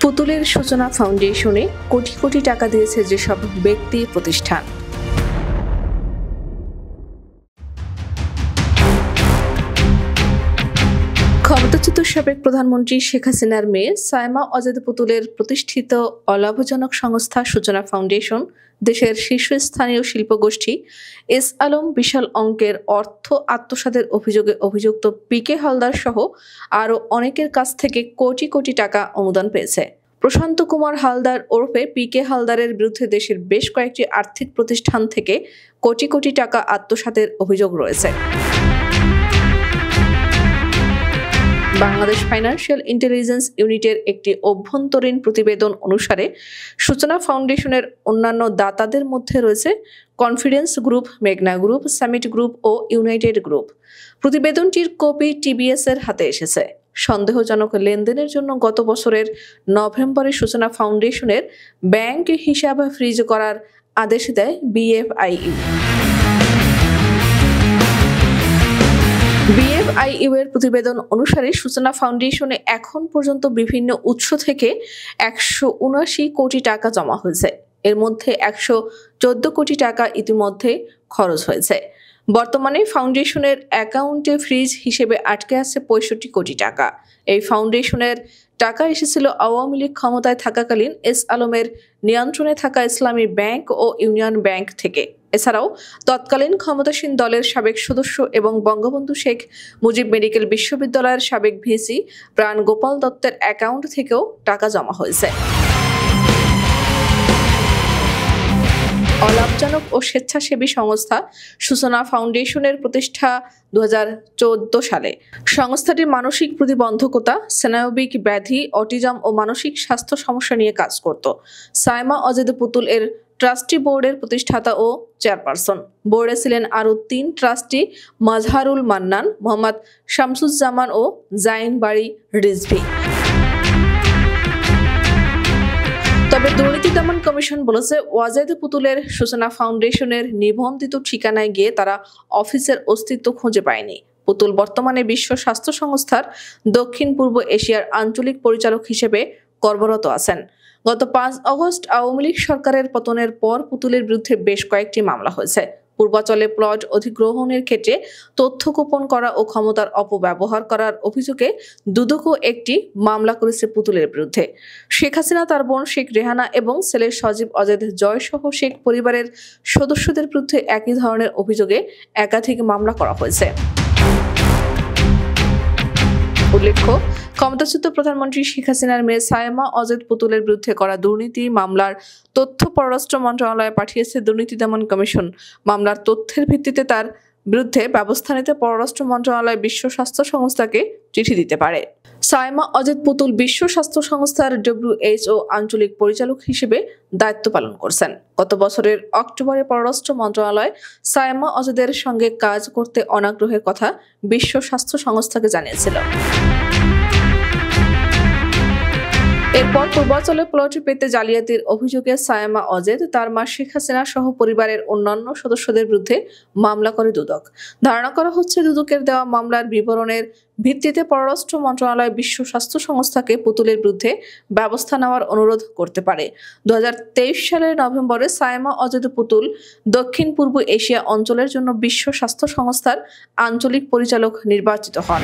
পুতুলের সূচনা ফাউন্ডেশনে কোটি কোটি টাকা দিয়েছে যেসব ব্যক্তি প্রতিষ্ঠান। ক্ষমতাচ্যুত সাবেক প্রধানমন্ত্রী শেখ হাসিনার মেয়ে সায়মা অজেদ পুতুলের প্রতিষ্ঠিত অলাভজনক সংস্থা সূচনা ফাউন্ডেশন দেশের শীর্ষস্থানীয় শিল্পগোষ্ঠী এস আলম বিশাল অঙ্কের অর্থ আত্মসাতের অভিযোগে অভিযুক্ত পিকে হালদার সহ আরও অনেকের কাছ থেকে কোটি কোটি টাকা অনুদান পেয়েছে। প্রশান্ত কুমার হালদার ওরফে পিকে হালদারের বিরুদ্ধে দেশের বেশ কয়েকটি আর্থিক প্রতিষ্ঠান থেকে কোটি কোটি টাকা আত্মসাতের অভিযোগ রয়েছে। বাংলাদেশ ফাইন্যান্সিয়াল ইন্টেলিজেন্স ইউনিটের একটি অভ্যন্তরীণ প্রতিবেদন অনুসারে সূচনা ফাউন্ডেশনের অন্যান্য দাতাদের মধ্যে রয়েছে কনফিডেন্স গ্রুপ, মেঘনা গ্রুপ, সামিট গ্রুপ ও ইউনাইটেড গ্রুপ। প্রতিবেদনটির কপি টিবিএস এর হাতে এসেছে। সন্দেহজনক লেনদেনের জন্য গত বছরের নভেম্বরে সূচনা ফাউন্ডেশনের ব্যাংক হিসাব ফ্রিজ করার আদেশ দেয় বিএফআইইউ। বিএফআইইউ এর প্রতিবেদন অনুসারে সূচনা ফাউন্ডেশনে এখন পর্যন্ত বিভিন্ন উৎস থেকে 179 কোটি টাকা জমা হয়েছে। এর মধ্যে 114 কোটি টাকা ইতিমধ্যে খরচ হয়েছে। বর্তমানে ফাউন্ডেশনের অ্যাকাউন্টে ফ্রিজ হিসেবে আটকে আছে 65 কোটি টাকা। এই ফাউন্ডেশনের টাকা এসেছিল আওয়ামী লীগ ক্ষমতায় থাকাকালীন এস আলমের নিয়ন্ত্রণে থাকা ইসলামী ব্যাংক ও ইউনিয়ন ব্যাংক থেকে। এছাড়াও তৎকালীন ক্ষমতাসীন দলের সাবেক সদস্য এবং বঙ্গবন্ধু শেখ মুজিব মেডিকেল বিশ্ববিদ্যালয়ের সাবেক ভিসি প্রাণ গোপাল দত্তের অ্যাকাউন্ট থেকেও টাকা জমা হয়েছে। অলাভজনক ও স্বেচ্ছাসেবী সংস্থা সূচনা ফাউন্ডেশনের প্রতিষ্ঠা 2014 সালে। সংস্থাটি মানসিক প্রতিবন্ধকতা, স্নায়বিক ব্যাধি, অটিজম ও মানসিক স্বাস্থ্য সমস্যা নিয়ে কাজ করত। সায়মা অজেদ পুতুল এর ট্রাস্টি বোর্ডের প্রতিষ্ঠাতা ও চেয়ারপারসন। বোর্ডে ছিলেন আরও 3 ট্রাস্টি, মাজহারুল মান্নান, মোহাম্মদ শামসুজ্জামান ও জাইন বাড়ি রিজভী। তবে দুর্নীতি দমন কমিশন বলেছে, ওয়াজেদ পুতুলের সূচনা ফাউন্ডেশনের নিবন্ধিত ঠিকানায় গিয়ে তারা অফিসের অস্তিত্ব খুঁজে পায়নি। পুতুল বর্তমানে বিশ্ব স্বাস্থ্য সংস্থার দক্ষিণ পূর্ব এশিয়ার আঞ্চলিক পরিচালক হিসেবে কর্মরত আছেন। গত 5 আগস্ট আওয়ামী লীগ সরকারের পতনের পর পুতুলের বিরুদ্ধে বেশ কয়েকটি মামলা হয়েছে। পূর্বাচলে প্লট অধিগ্রহণের ক্ষেত্রে তথ্য গোপন করা ও ক্ষমতার অপব্যবহার করার অভিযোগে দুদকও একটি মামলা করেছে পুতুলের বিরুদ্ধে। শেখ হাসিনা, তার বোন শেখ রেহানা এবং ছেলে সজীব অজেদ জয় সহ শেখ পরিবারের সদস্যদের বিরুদ্ধে একই ধরনের অভিযোগে একাধিক মামলা করা হয়েছে। উল্লেখ্য, ক্ষমতাচ্যুত প্রধানমন্ত্রী শেখ হাসিনার মেয়ে সায়মা অজেদ পুতুলের বিরুদ্ধে করা দুর্নীতি মামলার তথ্য পররাষ্ট্র মন্ত্রণালয়ে পাঠিয়েছে দুর্নীতি দমন কমিশন। মামলার তথ্যের ভিত্তিতে তার বিরুদ্ধে ব্যবস্থা নিতে পররাষ্ট্র মন্ত্রণালয় বিশ্ব স্বাস্থ্য সংস্থাকে চিঠি দিতে পারে। সায়মা অজেদ পুতুল বিশ্ব স্বাস্থ্য সংস্থার WHO আঞ্চলিক পরিচালক হিসেবে দায়িত্ব পালন করছেন। গত বছরের অক্টোবরে পররাষ্ট্র মন্ত্রণালয় সায়মা অজেদের সঙ্গে কাজ করতে অনাগ্রহের কথা বিশ্ব স্বাস্থ্য সংস্থাকে জানিয়েছিল। এরপর পূর্বাচলে প্লট পেতে জালিয়াতির অভিযোগে সায়মা অজেদ, তার মা শেখ হাসিনা সহ পরিবারের অন্যান্য সদস্যদের বিরুদ্ধে মামলা করে দুদক। ধারণা করা হচ্ছে, দুদকের দেওয়া মামলার বিবরণের ভিত্তিতে পররাষ্ট্র মন্ত্রণালয় বিশ্ব স্বাস্থ্য সংস্থাকে পুতুলের বিরুদ্ধে ব্যবস্থা নেওয়ার অনুরোধ করতে পারে। 2023 সালের নভেম্বরে সায়মা অজেদ পুতুল দক্ষিণ পূর্ব এশিয়া অঞ্চলের জন্য বিশ্ব স্বাস্থ্য সংস্থার আঞ্চলিক পরিচালক নির্বাচিত হন।